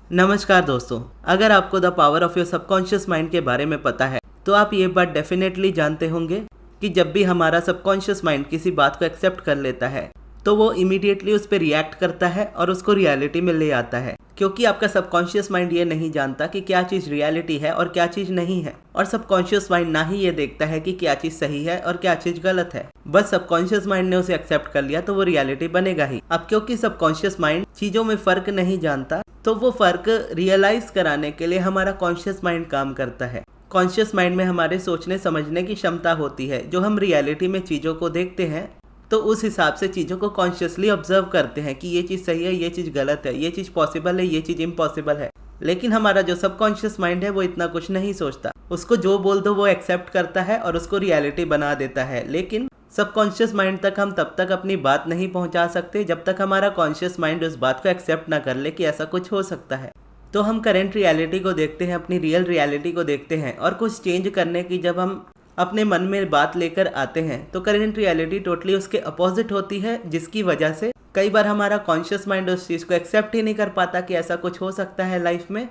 नमस्कार दोस्तों, अगर आपको the power of your subconscious mind के बारे में पता है तो आप ये बात डेफिनेटली जानते होंगे कि जब भी हमारा सबकॉन्शियस माइंड किसी बात को एक्सेप्ट कर लेता है तो वो इमीडिएटली उस पर रिएक्ट करता है और उसको रियलिटी में ले आता है, क्योंकि आपका सबकॉन्शियस माइंड ये नहीं जानता कि क्या चीज़ रियलिटी है और क्या चीज़ नहीं है। और सबकॉन्शियस माइंड ना ही ये देखता है कि क्या चीज़ सही है और क्या चीज़ गलत है, बस सबकॉन्शियस माइंड ने उसे एक्सेप्ट कर लिया तो वो रियलिटी बनेगा ही। अब क्योंकि सबकॉन्शियस माइंड चीज़ों में फ़र्क नहीं जानता तो वो फ़र्क रियलाइज़ कराने के लिए हमारा कॉन्शियस माइंड काम करता है। कॉन्शियस माइंड में हमारे सोचने समझने की क्षमता होती है। जो हम रियलिटी में चीज़ों को देखते हैं तो उस हिसाब से चीज़ों को कॉन्शियसली ऑब्जर्व करते हैं कि ये चीज़ सही है, ये चीज़ गलत है, ये चीज़ पॉसिबल है, ये चीज़ इम्पॉसिबल है। लेकिन हमारा जो सबकॉन्शियस माइंड है वो इतना कुछ नहीं सोचता। उसको जो बोल दो वो एक्सेप्ट करता है और उसको रियलिटी बना देता है। लेकिन सबकॉन्शियस माइंड तक हम तब तक अपनी बात नहीं पहुंचा सकते जब तक हमारा कॉन्शियस माइंड उस बात को एक्सेप्ट ना कर ले कि ऐसा कुछ हो सकता है। तो हम करेंट रियलिटी को देखते हैं, अपनी रियल रियलिटी को देखते हैं, और कुछ चेंज करने की जब हम अपने मन में बात लेकर आते हैं तो करेंट रियलिटी टोटली उसके अपोजिट होती है, जिसकी वजह से कई बार हमारा कॉन्शियस माइंड उस चीज़ को एक्सेप्ट ही नहीं कर पाता कि ऐसा कुछ हो सकता है लाइफ में,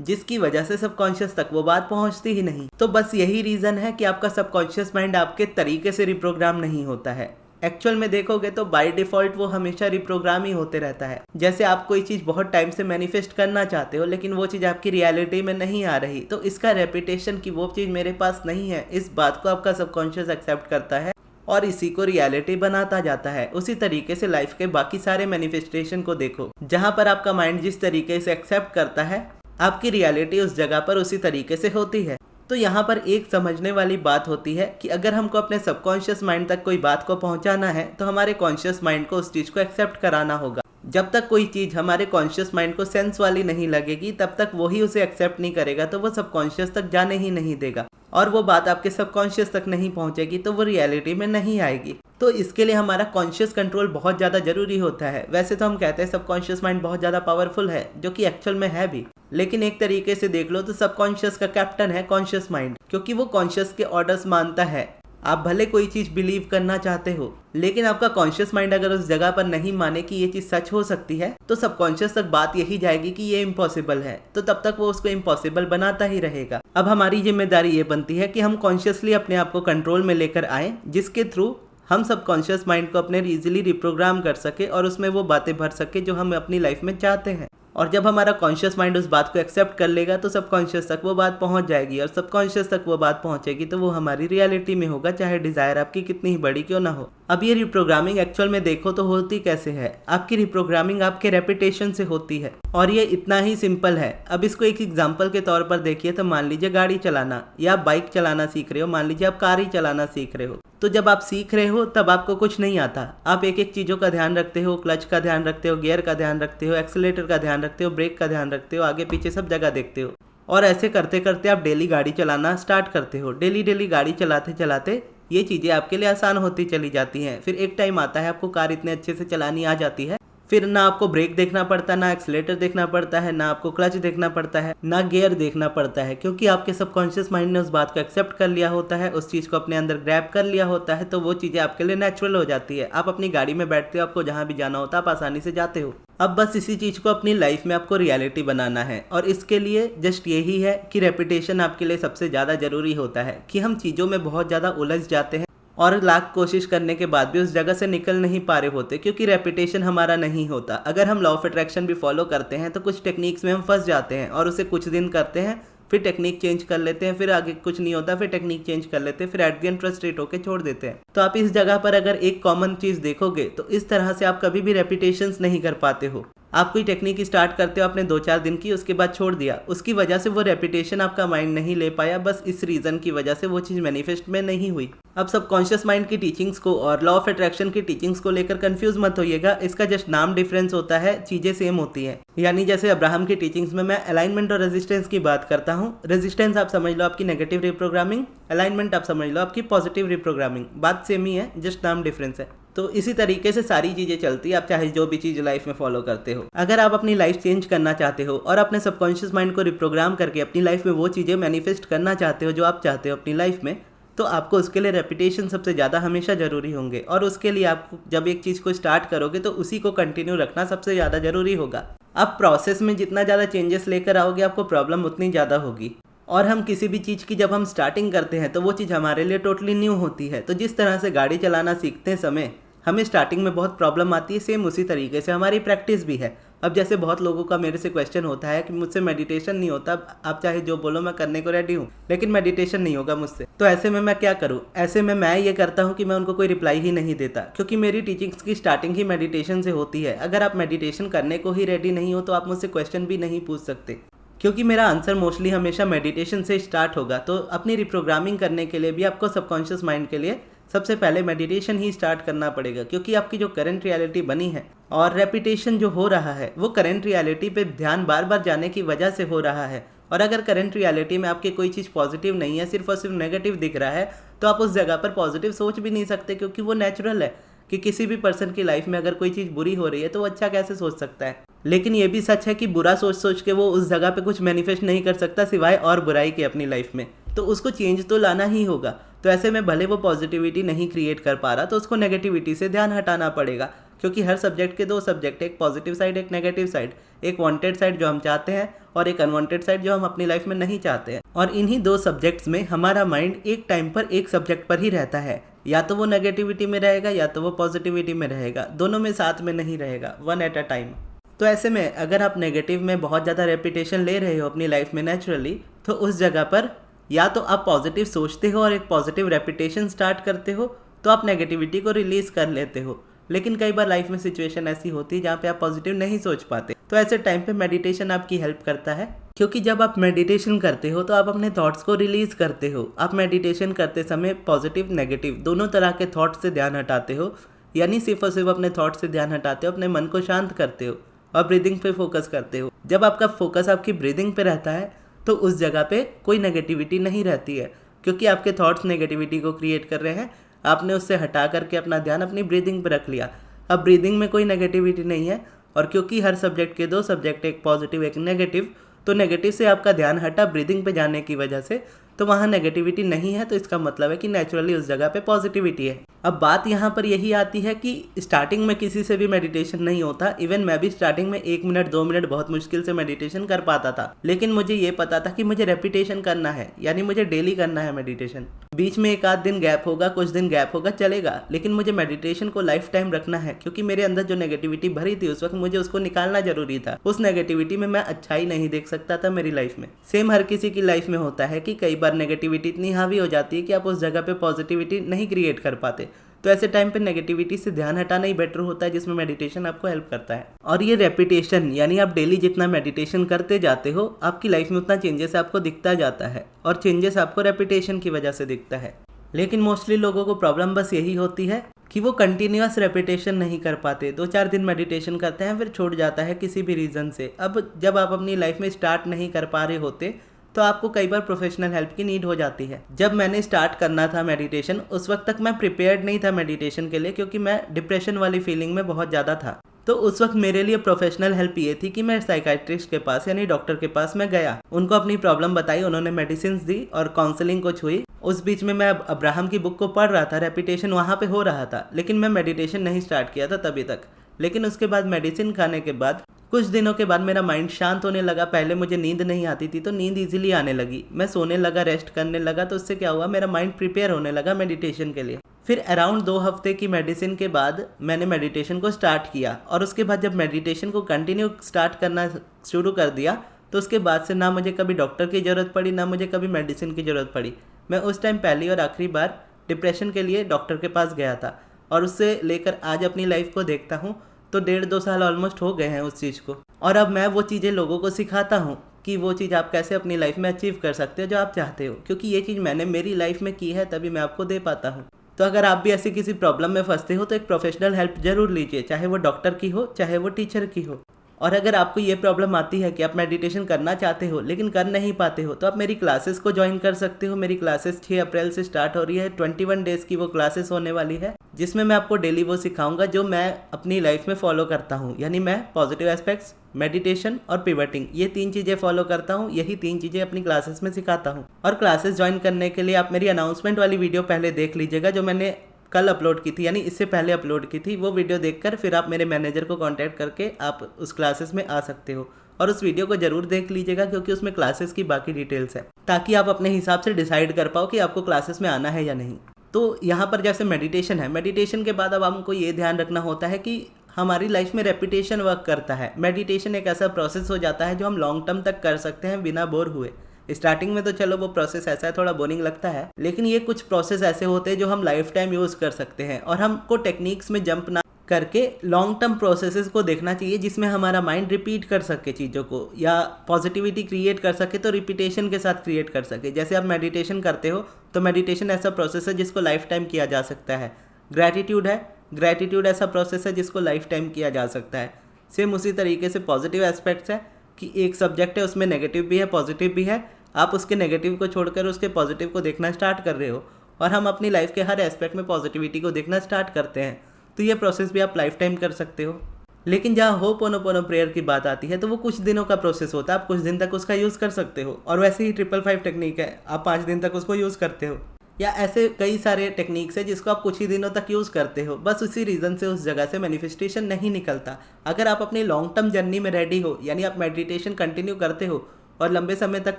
जिसकी वजह से सबकॉन्शियस तक वो बात पहुंचती ही नहीं। तो बस यही रीज़न है कि आपका सबकॉन्शियस माइंड आपके तरीके से रिप्रोग्राम नहीं होता है। एक्चुअल में देखोगे तो बाय डिफ़ॉल्ट वो हमेशा रिप्रोग्राम ही होते रहता है। जैसे आप कोई चीज़ बहुत टाइम से मैनिफेस्ट करना चाहते हो लेकिन वो चीज़ आपकी रियलिटी में नहीं आ रही, तो इसका रेपिटेशन कि वो चीज़ मेरे पास नहीं है, इस बात को आपका सबकॉन्शियस एक्सेप्ट करता है और इसी को रियलिटी बनाता जाता है। उसी तरीके से लाइफ के बाकी सारे मैनिफेस्टेशन को देखो, जहाँ पर आपका माइंड जिस तरीके से एक्सेप्ट करता है आपकी रियलिटी उस जगह पर उसी तरीके से होती है। तो यहाँ पर एक समझने वाली बात होती है कि अगर हमको अपने सबकॉन्शियस माइंड तक कोई बात को पहुँचाना है तो हमारे कॉन्शियस माइंड को उस चीज़ को एक्सेप्ट कराना होगा। जब तक कोई चीज़ हमारे कॉन्शियस माइंड को सेंस वाली नहीं लगेगी तब तक वही उसे एक्सेप्ट नहीं करेगा, तो वो सबकॉन्शियस तक जाने ही नहीं देगा और वो बात आपके सबकॉन्शियस तक नहीं पहुंचेगी तो वो रियलिटी में नहीं आएगी। तो इसके लिए हमारा कॉन्शियस कंट्रोल बहुत ज़्यादा ज़रूरी होता है। वैसे तो हम कहते हैं सबकॉन्शियस माइंड बहुत ज़्यादा पावरफुल है, जो कि एक्चुअल में है भी, लेकिन एक तरीके से देख लो तो सबकॉन्शियस का कैप्टन है कॉन्शियस माइंड, क्योंकि वो कॉन्शियस के ऑर्डर्स मानता है। आप भले कोई चीज़ बिलीव करना चाहते हो लेकिन आपका कॉन्शियस माइंड अगर उस जगह पर नहीं माने कि ये चीज़ सच हो सकती है तो सबकॉन्शियस तक बात यही जाएगी कि ये इम्पॉसिबल है, तो तब तक वो उसको इम्पॉसिबल बनाता ही रहेगा। अब हमारी जिम्मेदारी ये बनती है कि हम कॉन्शियसली अपने आप को कंट्रोल में लेकर आए, जिसके थ्रू हम सबकॉन्शियस माइंड को अपने इजीली रिप्रोग्राम कर सके और उसमें वो बातें भर सके जो हम अपनी लाइफ में चाहते हैं। और जब हमारा कॉन्शियस माइंड उस बात को एक्सेप्ट कर लेगा तो सबकॉन्शियस तक वो बात पहुंच जाएगी, और सबकॉन्शियस तक वो बात पहुंचेगी तो वो हमारी रियलिटी में होगा, चाहे डिज़ायर आपकी कितनी ही बड़ी क्यों ना हो। अब ये रिप्रोग्रामिंग एक्चुअल में देखो तो होती कैसे है। आपकी रिप्रोग्रामिंग आपके रेपिटेशन से होती है और ये इतना ही सिंपल है। अब इसको एक एग्जाम्पल के तौर पर देखिए तो मान लीजिए गाड़ी चलाना या आप बाइक चलाना सीख रहे हो, मान लीजिए आप कार ही चलाना सीख रहे हो। तो जब आप सीख रहे हो तब आपको कुछ नहीं आता, आप एक एक चीज़ों का ध्यान रखते हो, क्लच का ध्यान रखते हो, गियर का ध्यान रखते हो, एक्सीलेटर का ध्यान रखते हो, ब्रेक का ध्यान रखते हो, आगे पीछे सब जगह देखते हो। और ऐसे करते करते आप डेली गाड़ी चलाना स्टार्ट करते हो। डेली गाड़ी चलाते चलाते ये चीज़ें आपके लिए आसान होती चली जाती हैं। फिर एक टाइम आता है आपको कार इतने अच्छे से चलानी आ जाती है, फिर ना आपको ब्रेक देखना पड़ता, ना एक्सीलेटर देखना पड़ता है, ना आपको क्लच देखना पड़ता है, ना गियर देखना पड़ता है, क्योंकि आपके सबकॉन्शियस माइंड ने उस बात को एक्सेप्ट कर लिया होता है, उस चीज़ को अपने अंदर ग्रैब कर लिया होता है। तो वो चीज़ें आपके लिए नेचुरल हो जाती है। आप अपनी गाड़ी में बैठते हो, आपको जहाँ भी जाना होता है आप आसानी से जाते हो। अब बस इसी चीज़ को अपनी लाइफ में आपको रियलिटी बनाना है, और इसके लिए जस्ट यही है कि रेपिटेशन आपके लिए सबसे ज़्यादा ज़रूरी होता है। कि हम चीज़ों में बहुत ज़्यादा उलझ जाते हैं और लाख कोशिश करने के बाद भी उस जगह से निकल नहीं पा रहे होते, क्योंकि रेपिटेशन हमारा नहीं होता। अगर हम लॉ ऑफ अट्रैक्शन भी फॉलो करते हैं तो कुछ टेक्निक्स में हम फंस जाते हैं और उसे कुछ दिन करते हैं, फिर टेक्निक चेंज कर लेते हैं, फिर आगे कुछ नहीं होता, फिर टेक्निक चेंज कर लेते हैं, फिर एट द एंड फ्रस्ट्रेट होकर छोड़ देते हैं। तो आप इस जगह पर अगर एक कॉमन चीज़ देखोगे तो इस तरह से आप कभी भी रेपिटेशंस नहीं कर पाते हो। आप कोई टेक्निक स्टार्ट करते हो, आपने 2-4 दिन की, उसके बाद छोड़ दिया, उसकी वजह से वो रेपिटेशन आपका माइंड नहीं ले पाया, बस इस रीज़न की वजह से वो चीज़ मैनिफेस्ट में नहीं हुई। अब सबकॉन्शियस माइंड की टीचिंग्स को और लॉ ऑफ अट्रैक्शन की टीचिंग्स को लेकर कंफ्यूज मत होइएगा, इसका जस्ट नाम डिफरेंस होता है, चीज़ें सेम होती हैं। यानी जैसे अब्राहम की टीचिंग्स में मैं अलाइनमेंट और रेजिस्टेंस की बात करता हूँ। रेजिस्टेंस आप समझ लो आपकी नेगेटिव रिप्रोग्रामिंग, अलाइनमेंट आप समझ लो आपकी पॉजिटिव रिप्रोग्रामिंग। बात सेम ही है, जस्ट नाम डिफरेंस है। तो इसी तरीके से सारी चीज़ें चलती है, आप चाहे जो भी चीज़ लाइफ में फॉलो करते हो। अगर आप अपनी लाइफ चेंज करना चाहते हो और अपने सबकॉन्शियस माइंड को रिप्रोग्राम करके अपनी लाइफ में वो चीज़ें मैनिफेस्ट करना चाहते हो जो आप चाहते हो अपनी लाइफ में, तो आपको उसके लिए रेपिटेशन सबसे ज़्यादा हमेशा ज़रूरी होंगे, और उसके लिए आपको जब एक चीज़ को स्टार्ट करोगे तो उसी को कंटिन्यू रखना सबसे ज़्यादा ज़रूरी होगा। अब प्रोसेस में जितना ज़्यादा चेंजेस लेकर आओगे आपको प्रॉब्लम उतनी ज़्यादा होगी। और हम किसी भी चीज़ की जब हम स्टार्टिंग करते हैं तो वो चीज़ हमारे लिए टोटली न्यू होती है। तो जिस तरह से गाड़ी चलाना सीखते समय हमें स्टार्टिंग में बहुत प्रॉब्लम आती है, सेम उसी तरीके से हमारी प्रैक्टिस भी है। अब जैसे बहुत लोगों का मेरे से क्वेश्चन होता है कि मुझसे मेडिटेशन नहीं होता, आप चाहे जो बोलो मैं करने को रेडी हूँ, लेकिन मेडिटेशन नहीं होगा मुझसे, तो ऐसे में मैं क्या करूँ। ऐसे में मैं ये करता हूँ कि मैं उनको कोई रिप्लाई ही नहीं देता, क्योंकि मेरी टीचिंग्स की स्टार्टिंग ही मेडिटेशन से होती है। अगर आप मेडिटेशन करने को ही रेडी नहीं हो तो आप मुझसे क्वेश्चन भी नहीं पूछ सकते, क्योंकि मेरा आंसर मोस्टली हमेशा मेडिटेशन से स्टार्ट होगा। तो अपनी रिप्रोग्रामिंग करने के लिए भी आपको सबकॉन्शियस माइंड के लिए सबसे पहले मेडिटेशन ही स्टार्ट करना पड़ेगा, क्योंकि आपकी जो करंट रियलिटी बनी है और रेपिटेशन जो हो रहा है वो करंट रियलिटी पे ध्यान बार बार जाने की वजह से हो रहा है। और अगर करंट रियलिटी में आपकी कोई चीज़ पॉजिटिव नहीं है, सिर्फ और सिर्फ नेगेटिव दिख रहा है, तो आप उस जगह पर पॉजिटिव सोच भी नहीं सकते, क्योंकि वो नेचुरल है कि किसी भी पर्सन की लाइफ में अगर कोई चीज़ बुरी हो रही है तो वो अच्छा कैसे सोच सकता है। लेकिन ये भी सच है कि बुरा सोच सोच के वो उस जगह पे कुछ मैनिफेस्ट नहीं कर सकता सिवाय और बुराई के अपनी लाइफ में, तो उसको चेंज तो लाना ही होगा। तो ऐसे में भले वो पॉजिटिविटी नहीं क्रिएट कर पा रहा तो उसको नेगेटिविटी से ध्यान हटाना पड़ेगा, क्योंकि हर सब्जेक्ट के दो सब्जेक्ट, एक पॉजिटिव साइड एक नेगेटिव साइड, एक वांटेड साइड जो हम चाहते हैं और एक अनवांटेड साइड जो हम अपनी लाइफ में नहीं चाहते हैं। और इन्हीं दो सब्जेक्ट्स में हमारा माइंड एक टाइम पर एक सब्जेक्ट पर ही रहता है, या तो वो नेगेटिविटी में रहेगा या तो वो पॉजिटिविटी में रहेगा, दोनों में साथ में नहीं रहेगा, वन एट अ टाइम। तो ऐसे में अगर आप नेगेटिव में बहुत ज़्यादा रेपिटेशन ले रहे हो अपनी लाइफ में नेचुरली, तो उस जगह पर या तो आप पॉजिटिव सोचते हो और एक पॉजिटिव रेपिटेशन स्टार्ट करते हो, तो आप नेगेटिविटी को रिलीज़ कर लेते हो। लेकिन कई बार लाइफ में सिचुएशन ऐसी होती है जहाँ पे आप पॉजिटिव नहीं सोच पाते, तो ऐसे टाइम पे मेडिटेशन आपकी हेल्प करता है, क्योंकि जब आप मेडिटेशन करते हो तो आप अपने थॉट्स को रिलीज़ करते हो। आप मेडिटेशन करते समय पॉजिटिव नेगेटिव दोनों तरह के थॉट्स से ध्यान हटाते हो, यानी सिर्फ और सिर्फ अपने थॉट्स से ध्यान हटाते हो, अपने मन को शांत करते हो और ब्रीदिंग पे फोकस करते हो। जब आपका फोकस आपकी ब्रीदिंग पे रहता है तो उस जगह पे कोई नेगेटिविटी नहीं रहती है, क्योंकि आपके थॉट्स नेगेटिविटी को क्रिएट कर रहे हैं, आपने उससे हटा करके अपना ध्यान अपनी ब्रीदिंग पे रख लिया। अब ब्रीदिंग में कोई नेगेटिविटी नहीं है, और क्योंकि हर सब्जेक्ट के दो सब्जेक्ट, एक पॉजिटिव एक नेगेटिव, तो नेगेटिव से आपका ध्यान हटा ब्रीदिंग पे जाने की वजह से, तो वहाँ नेगेटिविटी नहीं है, तो इसका मतलब है कि नेचुरली उस जगह पे पॉजिटिविटी है। अब बात यहाँ पर यही आती है कि स्टार्टिंग में किसी से भी मेडिटेशन नहीं होता। इवन मैं भी स्टार्टिंग में 1 मिनट 2 मिनट बहुत मुश्किल से मेडिटेशन कर पाता था, लेकिन मुझे ये पता था कि मुझे रेपिटेशन करना है, यानी मुझे डेली करना है मेडिटेशन। बीच में एक आध दिन गैप होगा, कुछ दिन गैप होगा, चलेगा, लेकिन मुझे मेडिटेशन को लाइफ टाइम रखना है, क्योंकि मेरे अंदर जो नेगेटिविटी भरी थी उस वक्त मुझे उसको निकालना जरूरी था। उस नेगेटिविटी में मैं अच्छाई नहीं देख सकता था मेरी लाइफ में। सेम हर किसी की लाइफ में होता है कि कई बार नेगेटिविटी इतनी हावी हो जाती है कि आप उस जगह पे पॉजिटिविटी नहीं क्रिएट कर पाते, तो ऐसे टाइम पे नेगेटिविटी से ध्यान हटाना ही बेटर होता है, जिसमें मेडिटेशन आपको हेल्प करता है। और ये रेपिटेशन, यानी आप डेली जितना मेडिटेशन करते जाते हो आपकी लाइफ में उतना चेंजेस आपको दिखता जाता है, और चेंजेस आपको रेपिटेशन की वजह से दिखता है। लेकिन मोस्टली लोगों को प्रॉब्लम बस यही होती है कि वो कंटिन्यूअस रेपिटेशन नहीं कर पाते। 2-4 दिन मेडिटेशन करते हैं फिर छूट जाता है किसी भी रीज़न से। अब जब आप अपनी लाइफ में स्टार्ट नहीं कर पा रहे होते तो आपको कई बार प्रोफेशनल हेल्प की नीड हो जाती है। जब मैंने स्टार्ट करना था मेडिटेशन, उस वक्त तक मैं प्रिपेयर्ड नहीं था मेडिटेशन के लिए, क्योंकि मैं डिप्रेशन वाली फीलिंग में बहुत ज़्यादा था। तो उस वक्त मेरे लिए प्रोफेशनल हेल्प ये थी कि मैं साइकाइट्रिस्ट के पास यानी डॉक्टर के पास मैं गया, उनको अपनी प्रॉब्लम बताई, उन्होंने मेडिसिन दी और काउंसलिंग कुछ हुई। उस बीच में मैं अब्राहम की बुक को पढ़ रहा था, रेपिटेशन वहाँ पे हो रहा था, लेकिन मैं मेडिटेशन नहीं स्टार्ट किया था तभी तक। लेकिन उसके बाद मेडिसिन खाने के बाद कुछ दिनों के बाद मेरा माइंड शांत होने लगा। पहले मुझे नींद नहीं आती थी, तो नींद इजीली आने लगी, मैं सोने लगा, रेस्ट करने लगा, तो उससे क्या हुआ, मेरा माइंड प्रिपेयर होने लगा मेडिटेशन के लिए। फिर अराउंड 2 हफ्ते की मेडिसिन के बाद मैंने मेडिटेशन को स्टार्ट किया, और उसके बाद जब मेडिटेशन को कंटिन्यू स्टार्ट करना शुरू कर दिया तो उसके बाद से ना मुझे कभी डॉक्टर की ज़रूरत पड़ी, ना मुझे कभी मेडिसिन की ज़रूरत पड़ी। मैं उस टाइम पहली और आखिरी बार डिप्रेशन के लिए डॉक्टर के पास गया था, और उससे लेकर आज अपनी लाइफ को देखता हूँ तो 1.5-2 साल ऑलमोस्ट हो गए हैं उस चीज़ को। और अब मैं वो चीज़ें लोगों को सिखाता हूँ कि वो चीज़ आप कैसे अपनी लाइफ में अचीव कर सकते हो जो आप चाहते हो, क्योंकि ये चीज़ मैंने मेरी लाइफ में की है, तभी मैं आपको दे पाता हूँ। तो अगर आप भी ऐसी किसी प्रॉब्लम में फंसते हो तो एक प्रोफेशनल हेल्प जरूर लीजिए, चाहे वो डॉक्टर की हो चाहे वो टीचर की हो। और अगर आपको ये प्रॉब्लम आती है कि आप मेडिटेशन करना चाहते हो लेकिन कर नहीं पाते हो, तो आप मेरी क्लासेस को ज्वाइन कर सकते हो। मेरी क्लासेस 6 अप्रैल से स्टार्ट हो रही है, 21 डेज़ की वो क्लासेस होने वाली है, जिसमें मैं आपको डेली वो सिखाऊंगा जो मैं अपनी लाइफ में फॉलो करता हूँ। यानी मैं पॉजिटिव एस्पेक्ट्स, मेडिटेशन और पिवटिंग, ये 3 चीज़ें फॉलो करता हूँ। यही 3 चीज़ें अपनी क्लासेस में सिखाता हूँ। और क्लासेस ज्वाइन करने के लिए आप मेरी अनाउंसमेंट वाली वीडियो पहले देख लीजिएगा, जो मैंने कल अपलोड की थी, यानी इससे पहले अपलोड की थी। वो वीडियो देखकर फिर आप मेरे मैनेजर को कांटेक्ट करके आप उस क्लासेस में आ सकते हो। और उस वीडियो को जरूर देख लीजिएगा, क्योंकि उसमें क्लासेस की बाकी डिटेल्स है, ताकि आप अपने हिसाब से डिसाइड कर पाओ कि आपको क्लासेस में आना है या नहीं। तो यहाँ पर जैसे मेडिटेशन है, मेडिटेशन के बाद अब हमको ये ध्यान रखना होता है कि हमारी लाइफ में रेपिटेशन वर्क करता है। मेडिटेशन एक ऐसा प्रोसेस हो जाता है जो हम लॉन्ग टर्म तक कर सकते हैं बिना बोर हुए। स्टार्टिंग में तो चलो वो प्रोसेस ऐसा है, थोड़ा बोरिंग लगता है, लेकिन ये कुछ प्रोसेस ऐसे होते हैं जो हम लाइफ टाइम यूज़ कर सकते हैं। और हमको टेक्निक्स में जंप ना करके लॉन्ग टर्म प्रोसेसेस को देखना चाहिए, जिसमें हमारा माइंड रिपीट कर सके चीज़ों को, या पॉजिटिविटी क्रिएट कर सके तो रिपीटेशन के साथ क्रिएट कर सके। जैसे आप मेडिटेशन करते हो तो मेडिटेशन ऐसा प्रोसेस है जिसको लाइफ टाइम किया जा सकता है। ग्रैटिट्यूड है, ग्रैटिट्यूड ऐसा प्रोसेस है जिसको लाइफ टाइम किया जा सकता है। सेम उसी तरीके से पॉजिटिव एस्पेक्ट्स है कि एक सब्जेक्ट है, उसमें नेगेटिव भी है पॉजिटिव भी है। आप उसके नेगेटिव को छोड़कर उसके पॉजिटिव को देखना स्टार्ट कर रहे हो, और हम अपनी लाइफ के हर एस्पेक्ट में पॉजिटिविटी को देखना स्टार्ट करते हैं। तो ये प्रोसेस भी आप लाइफ टाइम कर सकते हो। लेकिन जहाँ होपोनोपोनो प्रेयर की बात आती है तो वो कुछ दिनों का प्रोसेस होता है, आप कुछ दिन तक उसका यूज़ कर सकते हो। और वैसे ही 555 टेक्निक है, आप 5 दिन तक उसको यूज़ करते हो, या ऐसे कई सारे टेक्निक्स है जिसको आप कुछ ही दिनों तक यूज़ करते हो। बस उसी रीज़न से उस जगह से मैनिफेस्टेशन नहीं निकलता। अगर आप अपनी लॉन्ग टर्म जर्नी में रेडी हो, यानी आप मेडिटेशन कंटिन्यू करते हो और लंबे समय तक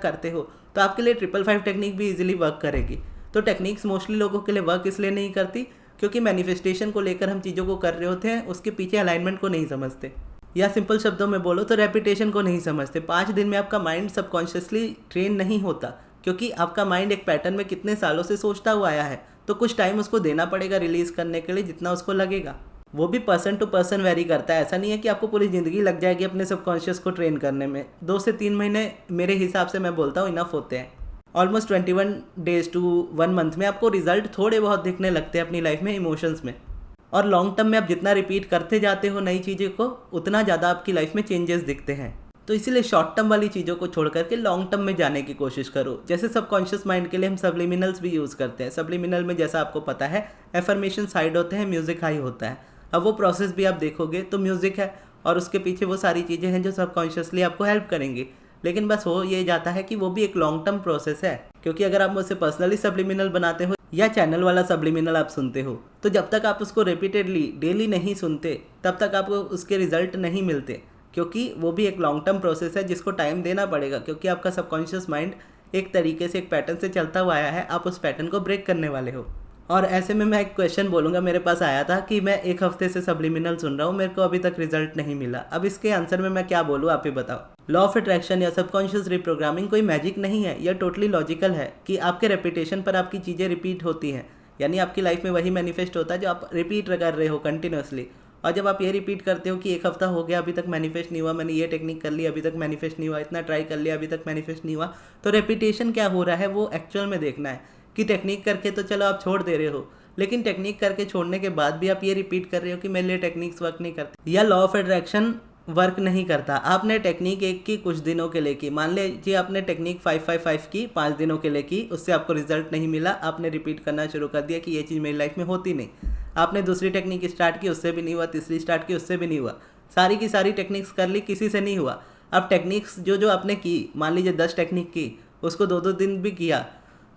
करते हो, तो आपके लिए 555 टेक्निक भी इजीली वर्क करेगी। तो टेक्निक्स मोस्टली लोगों के लिए वर्क इसलिए नहीं करती क्योंकि मैनिफेस्टेशन को लेकर हम चीज़ों को कर रहे होते हैं, उसके पीछे अलाइनमेंट को नहीं समझते, या सिंपल शब्दों में बोलो तो रेपिटेशन को नहीं समझते। 5 दिन में आपका माइंड सबकॉन्शियसली ट्रेन नहीं होता, क्योंकि आपका माइंड एक पैटर्न में कितने सालों से सोचता हुआ आया है, तो कुछ टाइम उसको देना पड़ेगा रिलीज़ करने के लिए, जितना उसको लगेगा। वो भी पर्सन टू पर्सन वेरी करता है। ऐसा नहीं है कि आपको पूरी ज़िंदगी लग जाएगी अपने सबकॉन्शियस को ट्रेन करने में। 2 से 3 महीने मेरे हिसाब से मैं बोलता हूँ इनफ होते हैं। ऑलमोस्ट 21 डेज टू 1 मंथ में आपको रिजल्ट थोड़े बहुत दिखने लगते हैं अपनी लाइफ में, इमोशंस में। और लॉन्ग टर्म में आप जितना रिपीट करते जाते हो नई चीज़ों को, उतना ज़्यादा आपकी लाइफ में चेंजेस दिखते हैं। तो इसीलिए शॉर्ट टर्म वाली चीज़ों को छोड़ करके लॉन्ग टर्म में जाने की कोशिश करो। जैसे सबकॉन्शियस माइंड के लिए हम सब्लिमिनल्स भी यूज़ करते हैं। सब्लिमिनल में जैसा आपको पता है एफर्मेशन साइड होते हैं, म्यूज़िक हाई होता है। अब वो प्रोसेस भी आप देखोगे तो म्यूज़िक है और उसके पीछे वो सारी चीज़ें हैं जो सबकॉन्शियसली आपको हेल्प करेंगी। लेकिन बस हो ये जाता है कि वो भी एक लॉन्ग टर्म प्रोसेस है, क्योंकि अगर आप मुझसे पर्सनली सब्लिमिनल बनाते हो या चैनल वाला सब्लिमिनल आप सुनते हो, तो जब तक आप उसको रिपीटेडली डेली नहीं सुनते तब तक आपको उसके रिजल्ट नहीं मिलते, क्योंकि वो भी एक लॉन्ग टर्म प्रोसेस है जिसको टाइम देना पड़ेगा। क्योंकि आपका सबकॉन्शियस माइंड एक तरीके से एक पैटर्न से चलता हुआ आया है, आप उस पैटर्न को ब्रेक करने वाले हो। और ऐसे में मैं एक क्वेश्चन बोलूँगा, मेरे पास आया था कि मैं 1 हफ्ते से सब्लिमिनल सुन रहा हूँ, मेरे को अभी तक रिजल्ट नहीं मिला। अब इसके आंसर में मैं क्या बोलूँ, आप ही बताओ। लॉ ऑफ अट्रैक्शन या सबकॉन्शियस रिप्रोग्रामिंग कोई मैजिक नहीं है, यह टोटली लॉजिकल है कि आपके रेपिटेशन पर आपकी चीज़ें रिपीट होती हैं। यानी आपकी लाइफ में वही मैनिफेस्ट होता है जो आप रिपीट कर रहे हो कंटिन्यूसली। और जब आप ये रिपीट करते हो कि 1 हफ्ता हो गया अभी तक मैनिफेस्ट नहीं हुआ, मैंने ये टेक्निक कर ली अभी तक मैनिफेस्ट नहीं हुआ, इतना ट्राई कर लिया अभी तक मैनिफेस्ट नहीं हुआ, तो रेपिटेशन क्या हो रहा है वो एक्चुअल में देखना है। कि टेक्निक करके तो चलो आप छोड़ दे रहे हो, लेकिन टेक्निक करके छोड़ने के बाद भी आप ये रिपीट कर रहे हो कि मेरे लिए टेक्निक्स वर्क नहीं करती, या लॉ ऑफ अट्रैक्शन वर्क नहीं करता। आपने टेक्निक एक की कुछ दिनों के लिए की, मान लीजिए आपने टेक्निक 555 की 5 दिनों के लिए की, उससे आपको रिजल्ट नहीं मिला, आपने रिपीट करना शुरू कर दिया कि ये चीज़ मेरी लाइफ में होती नहीं। आपने दूसरी टेक्निक स्टार्ट की, उससे भी नहीं हुआ, तीसरी स्टार्ट की, उससे भी नहीं हुआ, सारी की सारी टेक्निक्स कर ली, किसी से नहीं हुआ। अब टेक्निक्स जो आपने की, मान लीजिए 10 टेक्निक की, उसको 2-2 दिन भी किया,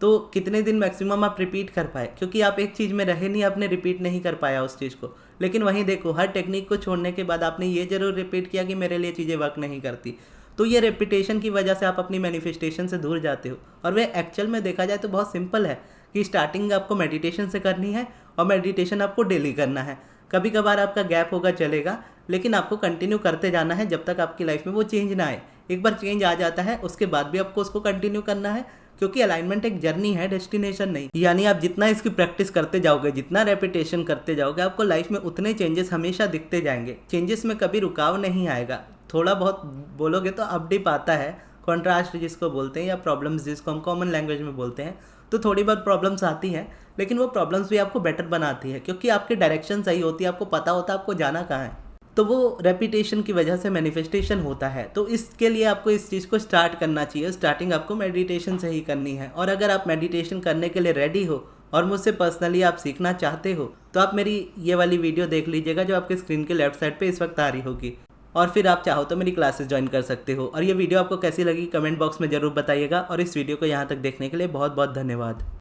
तो कितने दिन मैक्सिमम आप रिपीट कर पाए, क्योंकि आप एक चीज़ में रहे नहीं, आपने रिपीट नहीं कर पाया उस चीज़ को। लेकिन वहीं देखो, हर टेक्निक को छोड़ने के बाद आपने ये जरूर रिपीट किया कि मेरे लिए चीज़ें वर्क नहीं करती। तो ये रेपिटेशन की वजह से आप अपनी मैनिफेस्टेशन से दूर जाते हो। और वे एक्चुअल में देखा जाए तो बहुत सिंपल है कि स्टार्टिंग आपको मेडिटेशन से करनी है, और मेडिटेशन आपको डेली करना है। कभी कभार आपका गैप होगा चलेगा, लेकिन आपको कंटिन्यू करते जाना है जब तक आपकी लाइफ में वो चेंज ना आए। एक बार चेंज आ जाता है उसके बाद भी आपको उसको कंटिन्यू करना है, क्योंकि अलाइनमेंट एक जर्नी है, डेस्टिनेशन नहीं। यानी आप जितना इसकी प्रैक्टिस करते जाओगे, जितना रेपिटेशन करते जाओगे, आपको लाइफ में उतने चेंजेस हमेशा दिखते जाएंगे। चेंजेस में कभी रुकाव नहीं आएगा। थोड़ा बहुत बोलोगे तो अप डिप आता है, कॉन्ट्रास्ट जिसको बोलते हैं, या प्रॉब्लम्स जिसको हम कॉमन लैंग्वेज में बोलते हैं, तो थोड़ी बहुत प्रॉब्लम्स आती हैं, लेकिन वो प्रॉब्लम्स भी आपको बेटर बनाती है, क्योंकि आपकी डायरेक्शन सही होती है, आपको पता होता है आपको जाना कहाँ है। तो वो रेपिटेशन की वजह से मैनिफेस्टेशन होता है। तो इसके लिए आपको इस चीज़ को स्टार्ट करना चाहिए। स्टार्टिंग आपको मेडिटेशन से ही करनी है। और अगर आप मेडिटेशन करने के लिए रेडी हो और मुझसे पर्सनली आप सीखना चाहते हो, तो आप मेरी ये वाली वीडियो देख लीजिएगा जो आपके स्क्रीन के लेफ्ट साइड पे इस वक्त आ रही होगी। और फिर आप चाहो तो मेरी क्लासेस ज्वाइन कर सकते हो। और ये वीडियो आपको कैसी लगी कमेंट बॉक्स में ज़रूर बताइएगा, और इस वीडियो को यहाँ तक देखने के लिए बहुत बहुत धन्यवाद।